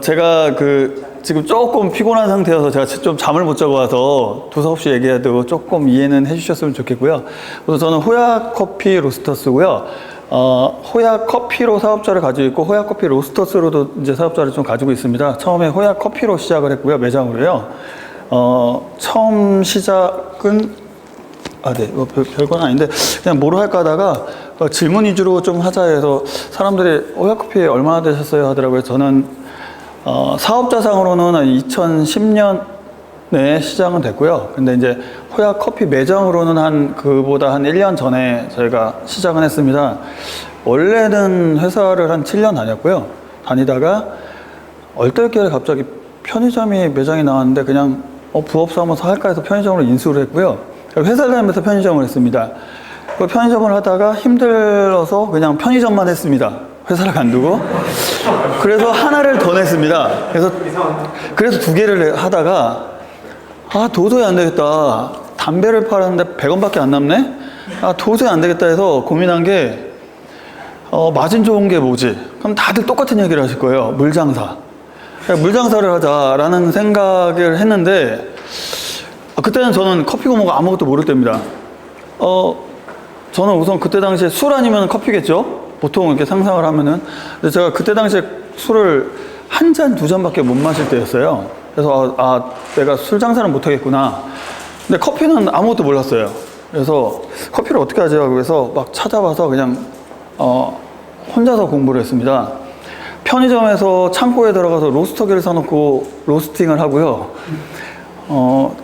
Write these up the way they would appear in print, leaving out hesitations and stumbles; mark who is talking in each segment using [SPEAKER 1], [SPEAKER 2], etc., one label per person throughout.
[SPEAKER 1] 제가 지금 조금 피곤한 상태여서 제가 좀 잠을 못 자고 와서 두서없이 얘기해도 조금 이해는 해주셨으면 좋겠고요. 그래서 저는 호야 커피 로스터스고요. 호야 커피로 사업자를 가지고 있고 호야 커피 로스터스로도 이제 사업자를 좀 가지고 있습니다. 처음에 호야 커피로 시작을 했고요, 매장으로요. 처음 시작은 네, 뭐 별건 아닌데 그냥 뭐로 할까 하다가 질문 위주로 좀 하자 해서 사람들이 호야 커피 얼마나 되셨어요 하더라고요. 저는 사업자상으로는 2010년에 시작은 됐고요. 근데 이제 호야 커피 매장으로는 그보다 한 1년 전에 저희가 시작은 했습니다. 원래는 회사를 한 7년 다녔고요. 다니다가 얼떨결에 갑자기 편의점이 매장이 나왔는데 그냥 부업 삼아서 할까 해서 편의점으로 인수를 했고요. 회사를 다니면서 편의점을 했습니다. 그 편의점을 하다가 힘들어서 그냥 편의점만 했습니다. 회사를 간두고. 그래서 하나를 더 냈습니다. 그래서 두 개를 하다가 도저히 안 되겠다. 담배를 팔았는데 100원밖에 안 남네? 도저히 안 되겠다 해서 고민한 게 마진 좋은 게 뭐지? 그럼 다들 똑같은 얘기를 하실 거예요. 물장사. 물장사를 하자라는 생각을 했는데 그때는 저는 커피 고모가 아무것도 모를 때입니다. 저는 우선 그때 당시에 술 아니면 커피겠죠? 보통 이렇게 상상을 하면은. 근데 제가 그때 당시에 술을 한 잔, 두 잔밖에 못 마실 때였어요. 그래서 내가 술 장사는 못 하겠구나. 근데 커피는 아무것도 몰랐어요. 그래서 커피를 어떻게 하지? 하고 해서 막 찾아봐서 그냥 혼자서 공부를 했습니다. 편의점에서 창고에 들어가서 로스터기를 사놓고 로스팅을 하고요.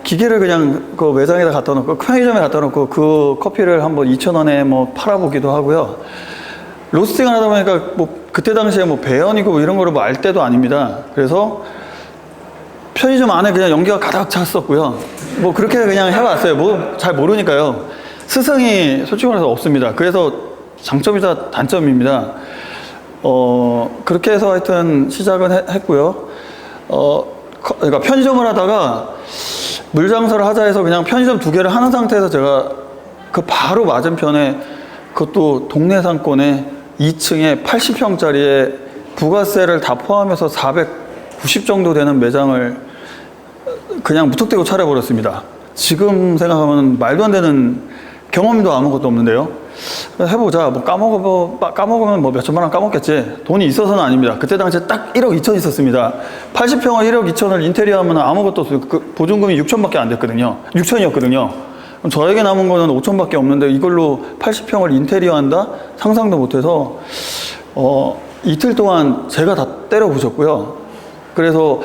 [SPEAKER 1] 기계를 그냥 그 매장에다 갖다 놓고 편의점에 갖다 놓고 그 커피를 한번 2,000원에 뭐 팔아보기도 하고요. 로스팅을 하다 보니까 뭐 그때 당시에 뭐 배연이고 뭐 이런 거를 뭐 알 때도 아닙니다. 그래서 편의점 안에 그냥 연기가 가득 찼었고요. 뭐 그렇게 그냥 해왔어요. 뭐 잘 모르니까요. 스승이 솔직히 말해서 없습니다. 그래서 장점이자 단점입니다. 그렇게 해서 하여튼 시작은 했고요. 그러니까 편의점을 하다가 물장사를 하자 해서 그냥 편의점 두 개를 하는 상태에서 제가 그 바로 맞은편에 그것도 동네 상권에 2층에 80평짜리에 부가세를 다 포함해서 490 정도 되는 매장을 그냥 무턱대고 차려버렸습니다. 지금 생각하면 말도 안 되는 경험도 아무것도 없는데요. 해보자. 뭐 까먹으면 뭐 몇천만 원 까먹겠지. 돈이 있어서는 아닙니다. 그때 당시에 딱 1억 2천 있었습니다. 80평을 1억 2천을 인테리어 하면 아무것도 없어요. 보증금이 6천밖에 안 됐거든요. 6천이었거든요. 그럼 저에게 남은 거는 5천밖에 없는데 이걸로 80평을 인테리어 한다? 상상도 못해서 이틀 동안 제가 다 때려 부셨고요. 그래서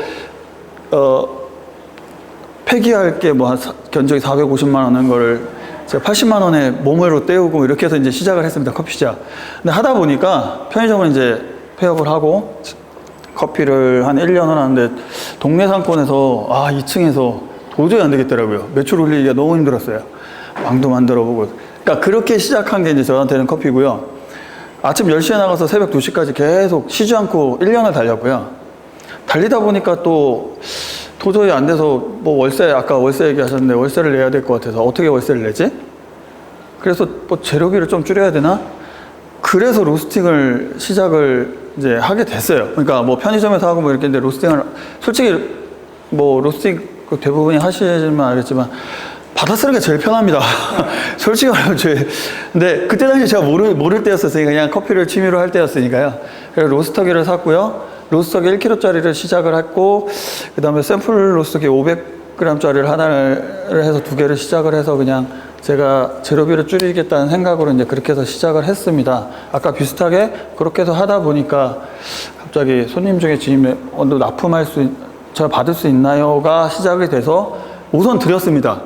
[SPEAKER 1] 폐기할 게 뭐 견적이 450만 원 하는 거를 제가 80만 원에 몸으로 때우고 이렇게 해서 이제 시작을 했습니다. 커피숍. 근데 하다 보니까 편의점은 이제 폐업을 하고 커피를 한 1년을 하는데 동네 상권에서 2층에서 도저히 안 되겠더라고요. 매출 올리기가 너무 힘들었어요. 망도 만들어 보고. 그러니까 그렇게 시작한 게 이제 저한테는 커피고요. 아침 10시에 나가서 새벽 2시까지 계속 쉬지 않고 1년을 달렸고요. 달리다 보니까 또 도저히 안 돼서 뭐 아까 월세 얘기하셨는데 월세를 내야 될 것 같아서 어떻게 월세를 내지? 그래서 뭐 재료비를 좀 줄여야 되나? 그래서 로스팅을 시작을 이제 하게 됐어요. 그러니까 뭐 편의점에서 하고 뭐 이렇게 했는데 로스팅을 솔직히 뭐 로스팅 대부분이 하시지만 알겠지만 받아 쓰는 게 제일 편합니다. 솔직히 말하면 근데 그때 당시 제가 모를 때였었으니까 그냥 커피를 취미로 할 때였으니까요. 그래서 로스터기를 샀고요. 로스터기 1kg짜리를 시작을 했고 그 다음에 샘플 로스터기 500g짜리를 하나를 해서 두 개를 시작을 해서 그냥 제가 재료비를 줄이겠다는 생각으로 이제 그렇게 해서 시작을 했습니다. 아까 비슷하게 그렇게 해서 하다 보니까 갑자기 손님 중에 지인이 제가 받을 수 있나요가 시작이 돼서 우선 드렸습니다.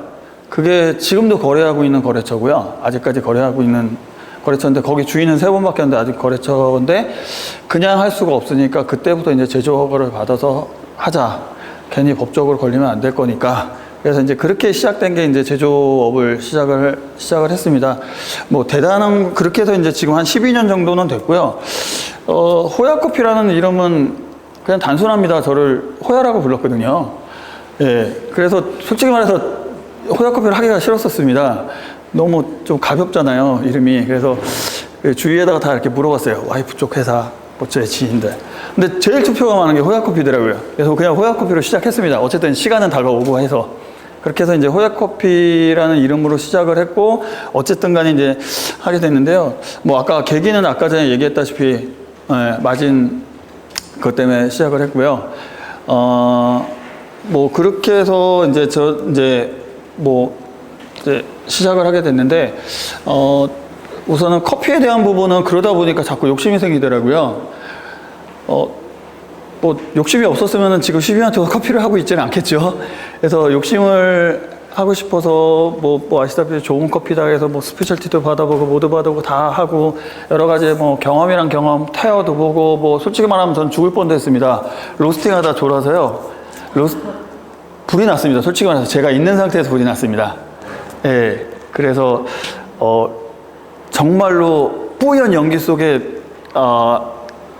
[SPEAKER 1] 그게 지금도 거래하고 있는 거래처고요. 아직까지 거래하고 있는 거래처인데 거기 주인은 3번밖에 안 돼. 아직 거래처인데 그냥 할 수가 없으니까 그때부터 이제 제조 허가를 받아서 하자. 괜히 법적으로 걸리면 안 될 거니까. 그래서 이제 그렇게 시작된 게 이제 제조업을 시작을 했습니다. 뭐 대단한 그렇게 해서 이제 지금 한 12년 정도는 됐고요. 호야 커피라는 이름은 그냥 단순합니다. 저를 호야라고 불렀거든요. 예. 그래서 솔직히 말해서 호야 커피를 하기가 싫었었습니다. 너무 좀 가볍잖아요, 이름이. 그래서 주위에다가 다 이렇게 물어봤어요. 와이프 쪽 회사, 뭐 제 지인들. 근데 제일 투표가 많은 게 호야커피더라고요. 그래서 그냥 호야커피로 시작했습니다. 어쨌든 시간은 다가오고 해서. 그렇게 해서 이제 호야커피라는 이름으로 시작을 했고, 어쨌든 간에 이제 하게 됐는데요. 뭐 아까 계기는 아까 전에 얘기했다시피, 마진 그것 때문에 시작을 했고요. 뭐 그렇게 해서 이제 이제 시작을 하게 됐는데, 우선은 커피에 대한 부분은 그러다 보니까 자꾸 욕심이 생기더라고요. 뭐 욕심이 없었으면 지금 12년 동안 커피를 하고 있지는 않겠죠. 그래서 욕심을 하고 싶어서 뭐 아시다시피 좋은 커피다 해서 뭐 스페셜티도 받아보고 모두 받아보고 다 하고 여러 가지 뭐 경험이란 경험 타이어도 보고 뭐 솔직히 말하면 전 죽을 뻔도 했습니다. 로스팅하다 졸아서요. 불이 났습니다. 솔직히 말해서 제가 있는 상태에서 불이 났습니다. 예. 그래서 정말로 뿌연 연기 속에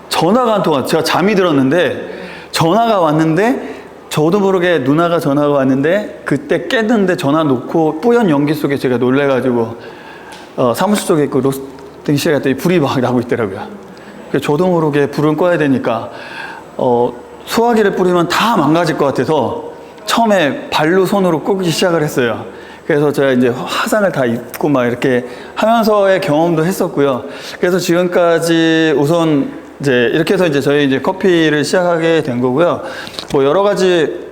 [SPEAKER 1] 전화가 한 통화, 제가 잠이 들었는데 전화가 왔는데 저도 모르게 누나가 전화가 왔는데 그때 깼는데 전화 놓고 뿌연 연기 속에 제가 놀래가지고 사무실 쪽에 그 로스팅실에 갔더니 불이 막 나고 있더라고요. 저도 모르게 불을 꺼야 되니까 소화기를 뿌리면 다 망가질 것 같아서 처음에 발로 손으로 끄기 시작을 했어요. 그래서 제가 이제 화상을 다 입고 막 이렇게 하면서의 경험도 했었고요. 그래서 지금까지 우선 이제 이렇게 해서 이제 저희 이제 커피를 시작하게 된 거고요. 뭐 여러 가지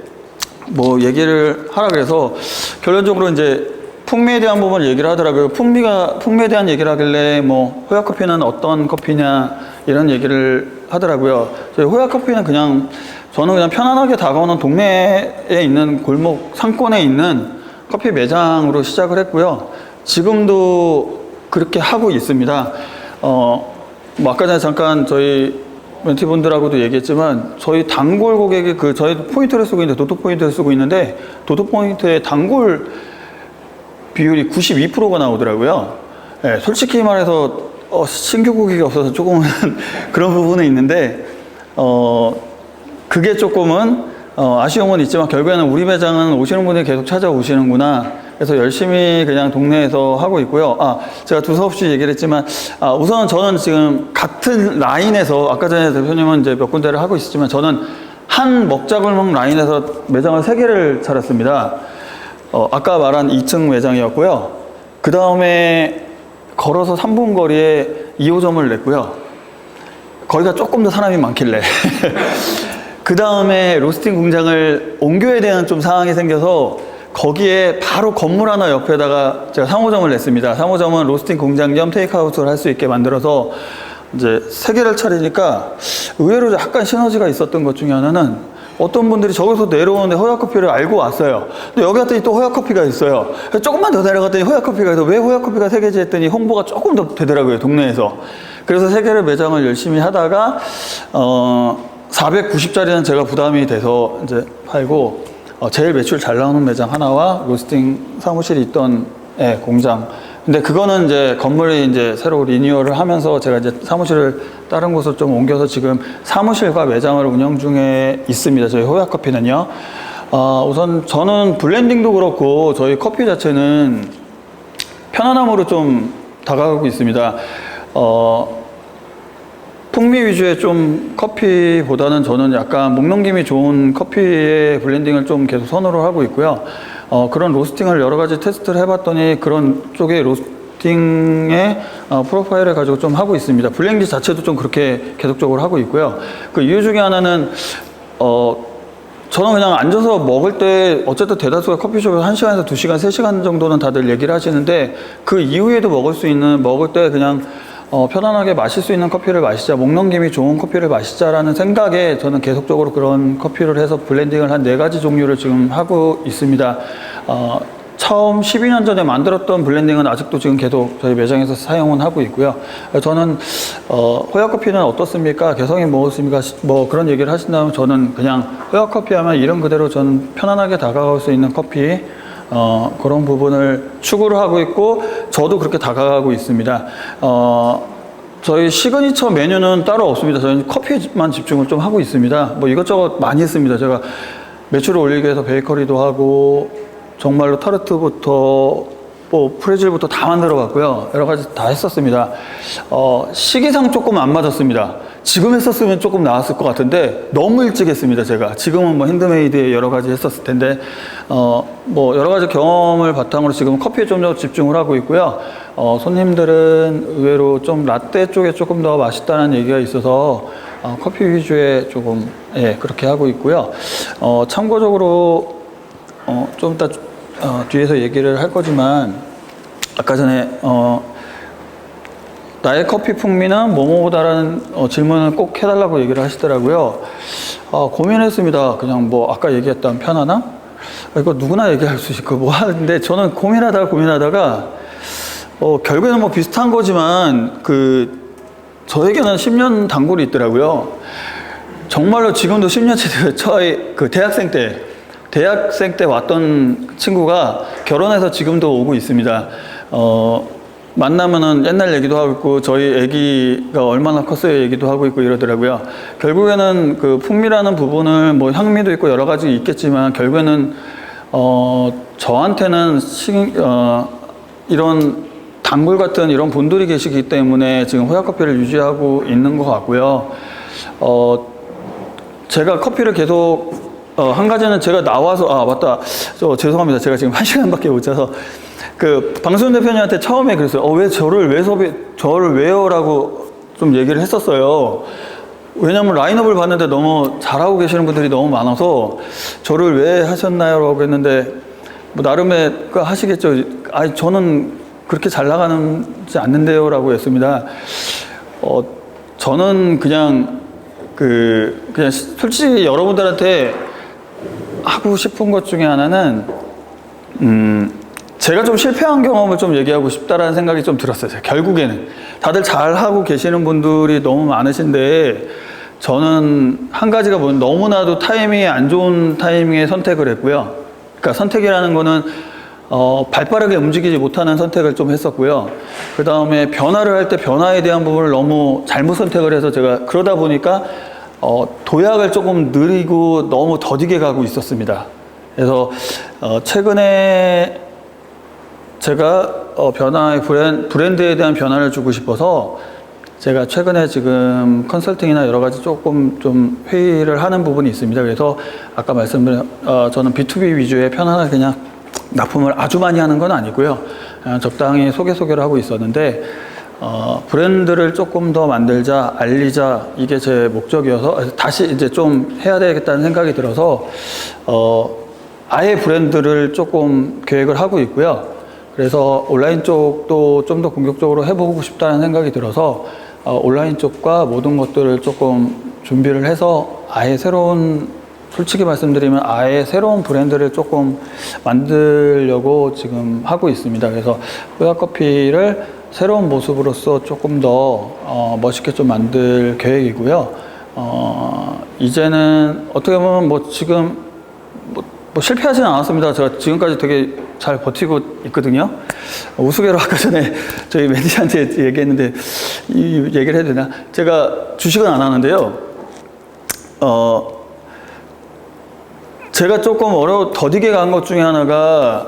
[SPEAKER 1] 뭐 얘기를 하라 그래서 결론적으로 이제 풍미에 대한 부분을 얘기를 하더라고요. 풍미에 대한 얘기를 하길래 뭐 호야 커피는 어떤 커피냐 이런 얘기를 하더라고요. 저희 호야 커피는 그냥 저는 그냥 편안하게 다가오는 동네에 있는 골목 상권에 있는 커피 매장으로 시작을 했고요. 지금도 그렇게 하고 있습니다. 뭐 아까 전에 잠깐 저희 멘티분들하고도 얘기했지만 저희 단골 고객이 저희 포인트를 쓰고 있는데 도토 포인트를 쓰고 있는데 도토 포인트의 단골 비율이 92%가 나오더라고요. 네, 솔직히 말해서 신규 고객이 없어서 조금은 그런 부분은 있는데 그게 조금은 아쉬움은 있지만 결국에는 우리 매장은 오시는 분이 계속 찾아오시는구나. 그래서 열심히 그냥 동네에서 하고 있고요. 제가 두서없이 얘기를 했지만, 우선 저는 지금 같은 라인에서, 아까 전에 대표님은 이제 몇 군데를 하고 있었지만, 저는 한 먹자골목 라인에서 매장을 3개를 차렸습니다. 아까 말한 2층 매장이었고요. 그 다음에 걸어서 3분 거리에 2호점을 냈고요. 거기가 조금 더 사람이 많길래. 그 다음에 로스팅 공장을 옮겨야 되는 좀 상황이 생겨서 거기에 바로 건물 하나 옆에다가 제가 3호점을 냈습니다. 3호점은 로스팅 공장 겸 테이크아웃을 할 수 있게 만들어서 이제 3개를 차리니까 의외로 약간 시너지가 있었던 것 중에 하나는 어떤 분들이 저기서 내려오는데 호야커피를 알고 왔어요. 근데 여기 갔더니 또 호야커피가 있어요. 조금만 더 내려갔더니 호야커피가 있어서 왜 호야커피가 3개지 했더니 홍보가 조금 더 되더라고요, 동네에서. 그래서 3개를 매장을 열심히 하다가 490짜리는 제가 부담이 돼서 이제 팔고 제일 매출 잘 나오는 매장 하나와 로스팅 사무실이 있던 공장. 근데 그거는 이제 건물이 이제 새로 리뉴얼을 하면서 제가 이제 사무실을 다른 곳으로 좀 옮겨서 지금 사무실과 매장을 운영 중에 있습니다. 저희 호야커피는요. 우선 저는 블렌딩도 그렇고 저희 커피 자체는 편안함으로 좀 다가가고 있습니다. 풍미 위주의 좀 커피보다는 저는 약간 목 넘김이 좋은 커피의 블렌딩을 좀 계속 선호를 하고 있고요. 그런 로스팅을 여러 가지 테스트를 해봤더니 그런 쪽의 로스팅의 프로파일을 가지고 좀 하고 있습니다. 블렌딩 자체도 좀 그렇게 계속적으로 하고 있고요. 그 이유 중에 하나는 저는 그냥 앉아서 먹을 때 어쨌든 대다수가 커피숍에서 1시간에서 2시간, 3시간 정도는 다들 얘기를 하시는데 그 이후에도 먹을 때 그냥 편안하게 마실 수 있는 커피를 마시자, 목 넘김이 좋은 커피를 마시자라는 생각에 저는 계속적으로 그런 커피를 해서 블렌딩을 한 4가지 종류를 지금 하고 있습니다. 처음 12년 전에 만들었던 블렌딩은 아직도 지금 계속 저희 매장에서 사용은 하고 있고요. 저는 호야커피는 어떻습니까? 개성이 뭐습니까? 뭐 그런 얘기를 하신다면 저는 그냥 호야커피 하면 이름 그대로 저는 편안하게 다가갈 수 있는 커피, 그런 부분을 추구를 하고 있고 저도 그렇게 다가가고 있습니다. 저희 시그니처 메뉴는 따로 없습니다. 저희는 커피만 집중을 좀 하고 있습니다. 뭐 이것저것 많이 했습니다. 제가 매출을 올리기 위해서 베이커리도 하고 정말로 타르트부터 뭐 프레질부터 다 만들어 봤고요. 여러 가지 다 했었습니다. 시기상 조금 안 맞았습니다. 지금 했었으면 조금 나았을 것 같은데 너무 일찍 했습니다. 제가 지금은 뭐 핸드메이드에 여러 가지 했었을 텐데 뭐 여러 가지 경험을 바탕으로 지금 커피에 좀 더 집중을 하고 있고요. 손님들은 의외로 좀 라떼 쪽에 조금 더 맛있다는 얘기가 있어서 커피 위주에 조금 그렇게 하고 있고요. 참고적으로 좀 이따 뒤에서 얘기를 할 거지만 아까 전에 나의 커피 풍미는 뭐뭐보다라는 질문을 꼭 해달라고 얘기를 하시더라고요. 고민했습니다. 그냥 뭐 아까 얘기했던 편안함? 이거 누구나 얘기할 수 있고 뭐 하는데 저는 고민하다가 결국에는 뭐 비슷한 거지만 저에게는 10년 단골이 있더라고요. 정말로 지금도 10년째 저희 대학생 때 왔던 친구가 결혼해서 지금도 오고 있습니다. 만나면은 옛날 얘기도 하고 있고 저희 아기가 얼마나 컸어요 얘기도 하고 있고 이러더라고요. 결국에는 그 풍미라는 부분을 뭐 향미도 있고 여러 가지 있겠지만 결국에는 저한테는 이런 단골 같은 이런 분들이 계시기 때문에 지금 호야커피를 유지하고 있는 것 같고요. 제가 커피를 계속 한 가지는 제가 나와서 맞다. 죄송합니다. 제가 지금 1시간밖에 못 자서 방수현 대표님한테 처음에 그랬어요. 왜 저를 왜요? 라고 좀 얘기를 했었어요. 왜냐면 라인업을 봤는데 너무 잘하고 계시는 분들이 너무 많아서 저를 왜 하셨나요? 라고 했는데 뭐 나름의 하시겠죠. 저는 그렇게 잘 나가지 않는데요. 라고 했습니다. 저는 그냥 솔직히 여러분들한테 하고 싶은 것 중에 하나는 제가 좀 실패한 경험을 좀 얘기하고 싶다라는 생각이 좀 들었어요. 결국에는 다들 잘하고 계시는 분들이 너무 많으신데 저는 한 가지가 너무나도 타이밍이 안 좋은 타이밍에 선택을 했고요. 그러니까 선택이라는 거는 발빠르게 움직이지 못하는 선택을 좀 했었고요. 그 다음에 변화를 할 때 변화에 대한 부분을 너무 잘못 선택을 해서 제가 그러다 보니까 도약을 조금 느리고 너무 더디게 가고 있었습니다. 그래서 최근에 제가 변화의 브랜드에 대한 변화를 주고 싶어서 제가 최근에 지금 컨설팅이나 여러 가지 조금 좀 회의를 하는 부분이 있습니다. 그래서 아까 말씀드린 저는 B2B 위주의 편안하게 그냥 납품을 아주 많이 하는 건 아니고요. 적당히 소개를 하고 있었는데 브랜드를 조금 더 만들자, 알리자 이게 제 목적이어서 다시 이제 좀 해야 되겠다는 생각이 들어서 아예 브랜드를 조금 계획을 하고 있고요. 그래서 온라인 쪽도 좀 더 공격적으로 해보고 싶다는 생각이 들어서 온라인 쪽과 모든 것들을 조금 준비를 해서 솔직히 말씀드리면 아예 새로운 브랜드를 조금 만들려고 지금 하고 있습니다. 그래서 호야커피를 새로운 모습으로서 조금 더 멋있게 좀 만들 계획이고요. 이제는 어떻게 보면 뭐 지금 뭐 실패하지는 않았습니다. 제가 지금까지 되게 잘 버티고 있거든요. 우스개로 아까 전에 저희 매니저한테 얘기했는데 이 얘기를 해도 되나? 제가 주식은 안 하는데요. 제가 조금 더디게 간 것 중에 하나가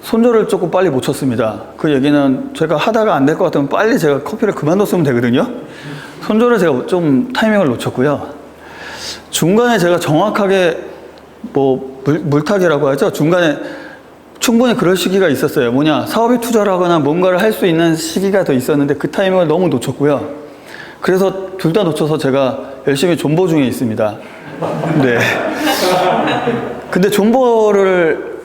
[SPEAKER 1] 손절을 조금 빨리 못 쳤습니다. 그 얘기는 제가 하다가 안 될 것 같으면 빨리 제가 커피를 그만뒀으면 되거든요. 손절을 제가 좀 타이밍을 놓쳤고요. 중간에 제가 정확하게 물타기라고 하죠. 중간에 충분히 그럴 시기가 있었어요. 사업에 투자를 하거나 뭔가를 할 수 있는 시기가 더 있었는데 그 타이밍을 너무 놓쳤고요. 그래서 둘 다 놓쳐서 제가 열심히 존버 중에 있습니다. 네. 근데 존버를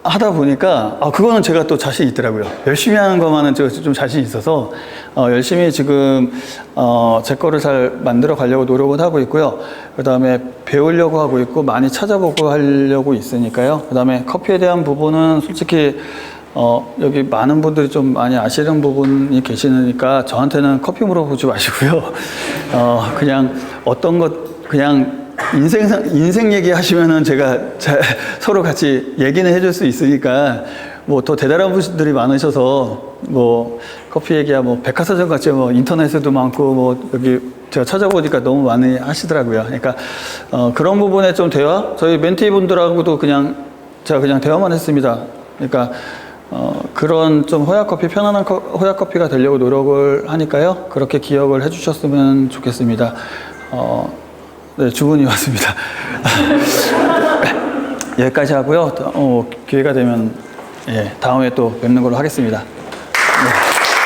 [SPEAKER 1] 하다 보니까 그거는 제가 또 자신 있더라고요. 열심히 하는 것만은 제가 좀 자신 있어서 열심히 지금 제 거를 잘 만들어 가려고 노력은 하고 있고요. 그 다음에 배우려고 하고 있고 많이 찾아보고 하려고 있으니까요. 그 다음에 커피에 대한 부분은 솔직히 여기 많은 분들이 좀 많이 아시는 부분이 계시니까 저한테는 커피 물어보지 마시고요. 그냥 어떤 것 그냥 인생 얘기하시면은 제가 서로 같이 얘기는 해줄 수 있으니까 뭐 더 대단한 분들이 많으셔서 뭐 커피 얘기야 뭐 백화사전 같이 뭐 인터넷에도 많고 뭐 여기 제가 찾아보니까 너무 많이 하시더라고요. 그러니까 그런 부분에 좀 저희 멘티분들하고도 제가 그냥 대화만 했습니다. 그러니까 그런 좀 호야커피, 편안한 호야커피가 되려고 노력을 하니까요. 그렇게 기억을 해주셨으면 좋겠습니다. 네, 주문이 왔습니다. 여기까지 하고요. 기회가 되면 예, 다음에 또 뵙는 걸로 하겠습니다.